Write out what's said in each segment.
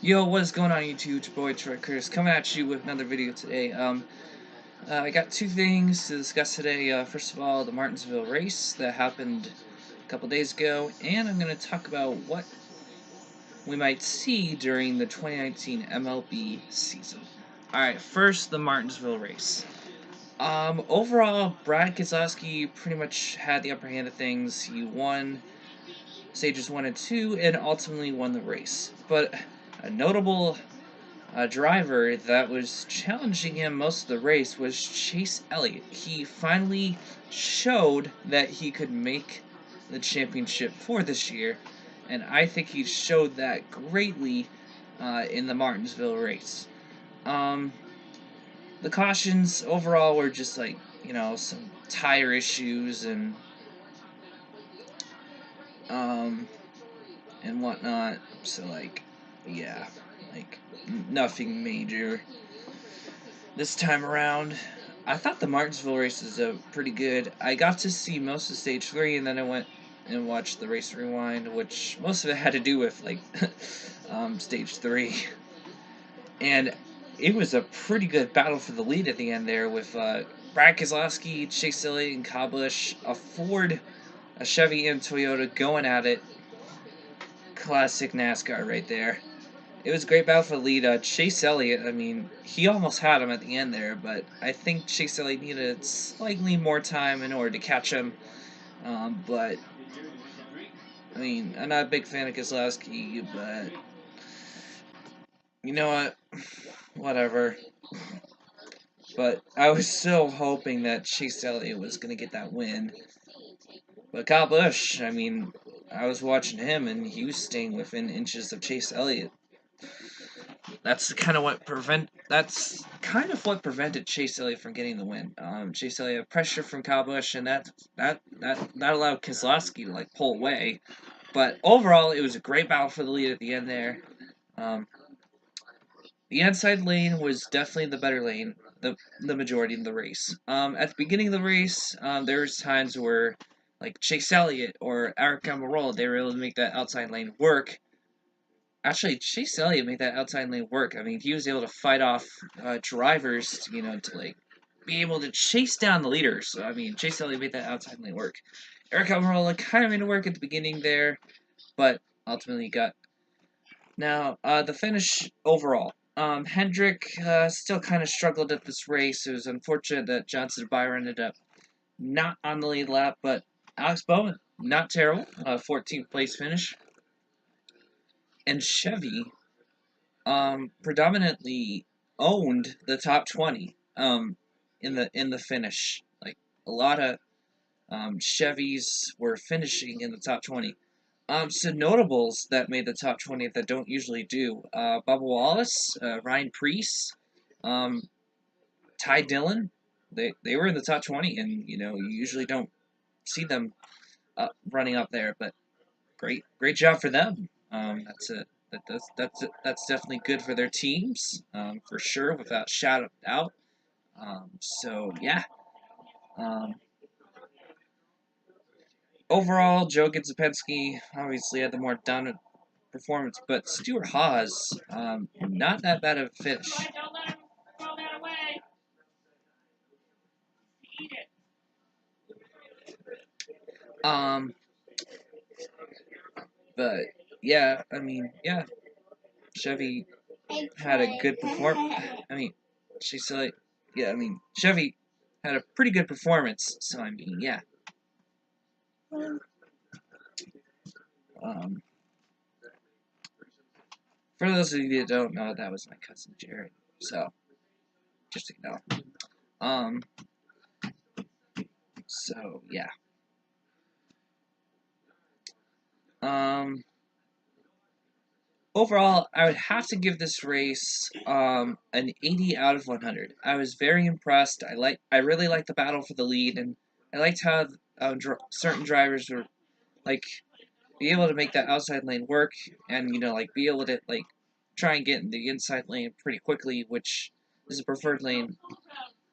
Yo, what is going on YouTube? It's your boy Troy Curtis coming at you with another video today. I got two things to discuss today. First of all, the Martinsville race that happened a couple days ago, and I'm going to talk about what we might see during the 2019 MLB season. Alright, first, the Martinsville race. Overall, Brad Keselowski pretty much had the upper hand of things. He won stages 1 and 2, and ultimately won the race. But a notable driver that was challenging him most of the race was Chase Elliott. He finally showed that he could make the championship for this year, and I think he showed that greatly in the Martinsville race. The cautions overall were just like, some tire issues and whatnot. So yeah, nothing major this time around. I thought the Martinsville race was pretty good. I got to see most of stage 3, and then I went and watched the race rewind, which most of it had to do with stage 3. And it was a pretty good battle for the lead at the end there with Brad Keselowski, Chase Elliott, and Kyle Busch, a Ford, a Chevy, and Toyota going at it. Classic NASCAR right there. It was a great battle for the lead. Chase Elliott, I mean, he almost had him at the end there, but I think Chase Elliott needed slightly more time in order to catch him. But, I mean, I'm not a big fan of Keselowski, but you know what? Whatever. But I was still hoping that Chase Elliott was going to get that win. But Kyle Busch, I mean, I was watching him, and he was staying within inches of Chase Elliott. That's kind of what prevented Chase Elliott from getting the win. Chase Elliott had pressure from Kyle Busch, and that allowed Keselowski to pull away. But overall, it was a great battle for the lead at the end there. The inside lane was definitely the better lane, the majority of the race. At the beginning of the race, there was times where Chase Elliott or Eric Almirola, they were able to make that outside lane work. Actually, Chase Elliott made that outside lane work. I mean, he was able to fight off drivers, to be able to chase down the leaders. So, I mean, Chase Elliott made that outside lane work. Eric Almirola kind of made it work at the beginning there, but ultimately got. Now, the finish overall. Hendrick still kind of struggled at this race. It was unfortunate that Johnson Byron ended up not on the lead lap, but Alex Bowman, not terrible. 14th place finish. And Chevy predominantly owned the top 20 in the finish. Like a lot of Chevys were finishing in the top 20. Some notables that made the top 20 that don't usually do: Bubba Wallace, Ryan Preece, Ty Dillon. They were in the top 20, and you usually don't see them running up there. But great job for them. That's definitely good for their teams, for sure, without shout out. So yeah. Overall, Joe Gizapensky obviously had the more dominant performance, but Stuart Haas, not that bad of a finish. But yeah, I mean, yeah, Chevy had a good performance. I mean, Chevy had a pretty good performance. So I mean, yeah. For those of you that don't know, that was my cousin Jared. So just so you know. So yeah. Overall, I would have to give this race an 80 out of 100. I was very impressed. I really liked the battle for the lead, and I liked how certain drivers were be able to make that outside lane work, and be able to try and get in the inside lane pretty quickly, which is a preferred lane.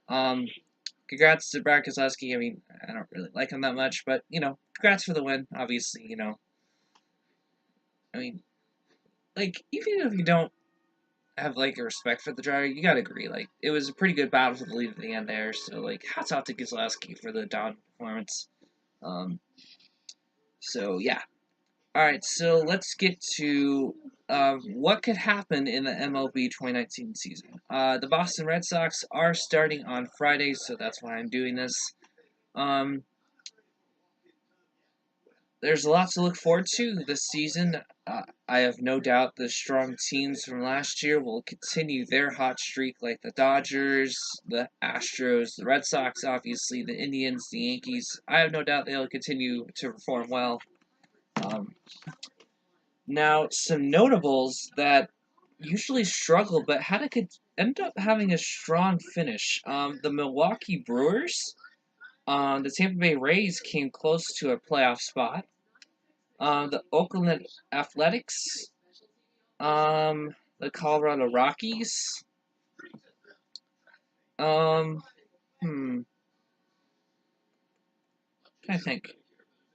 Congrats to Brad Keselowski. I mean, I don't really like him that much, but congrats for the win. Obviously, I mean, even if you don't have like a respect for the driver. You gotta agree, like it was a pretty good battle for the lead at the end there. So like, hats off to Keselowski for the dominant performance. Um, so yeah. All right, so let's get to what could happen in the MLB 2019 season. The Boston Red Sox are starting on Friday, so that's why I'm doing this. Um, there's a lot to look forward to this season. I have no doubt the strong teams from last year will continue their hot streak, like the Dodgers, the Astros, the Red Sox, obviously, the Indians, the Yankees. I have no doubt they'll continue to perform well. Um, Now, some notables that usually struggle but end up having a strong finish. The Milwaukee Brewers, the Tampa Bay Rays came close to a playoff spot. The Oakland Athletics, the Colorado Rockies. Um, I think.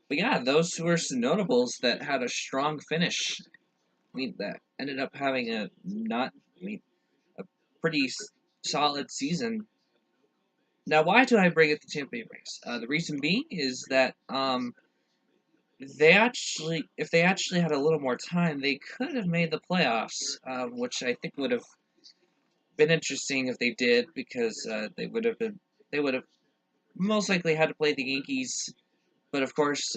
But yeah, those were some notables that had a strong finish. I mean, that ended up having a not, I mean, a pretty solid season. Now, why do I bring up the Tampa Bay Rays? The reason being is that if they actually had a little more time, they could have made the playoffs, which I think would have been interesting if they did, because they would have most likely had to play the Yankees. But of course,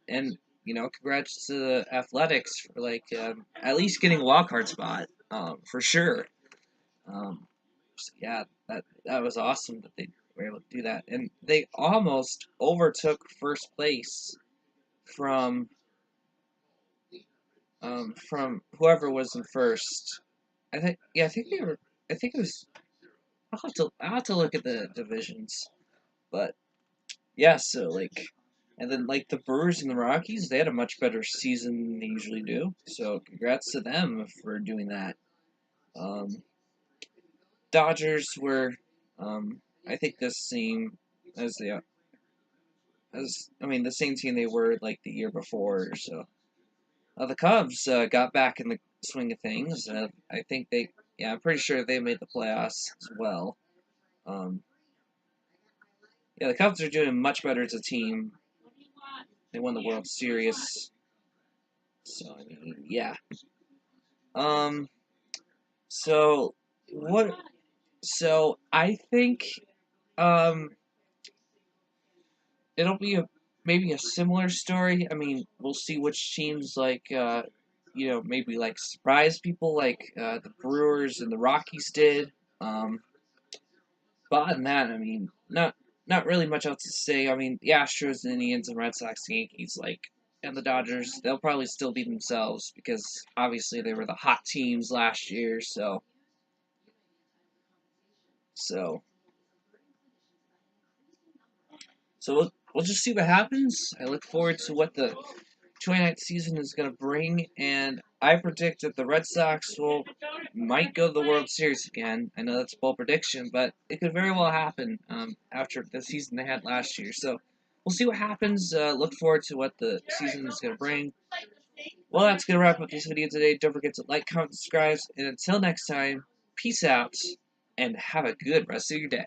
and congrats to the Athletics for like at least getting a wild card spot, for sure. So yeah, that was awesome that they were able to do that, and they almost overtook first place from whoever was in first. I think they were. I think it was. I'll have to look at the divisions, but yeah. So like, and then like the Brewers and the Rockies, they had a much better season than they usually do. So congrats to them for doing that. Um, Dodgers were, I think, the same as the same team they were like the year before. So the Cubs got back in the swing of things. I think I'm pretty sure they made the playoffs as well. Um, yeah, the Cubs are doing much better as a team. They won the World Series. So I mean, yeah. Um, so what? So I think um, it'll be maybe a similar story. I mean, we'll see which teams maybe like surprise people like the Brewers and the Rockies did. But other than that, I mean, not really much else to say. I mean, the Astros, the Indians, and Red Sox, the Yankees, and the Dodgers, they'll probably still be themselves because obviously they were the hot teams last year. So we'll just see what happens. I look forward to what the 29th season is going to bring, and I predict that the Red Sox might go to the World Series again. I know that's a bold prediction, but it could very well happen after the season they had last year. So we'll see what happens. Look forward to what the season is going to bring. Well, that's going to wrap up this video today. Don't forget to like, comment, subscribe, and until next time, peace out, and have a good rest of your day.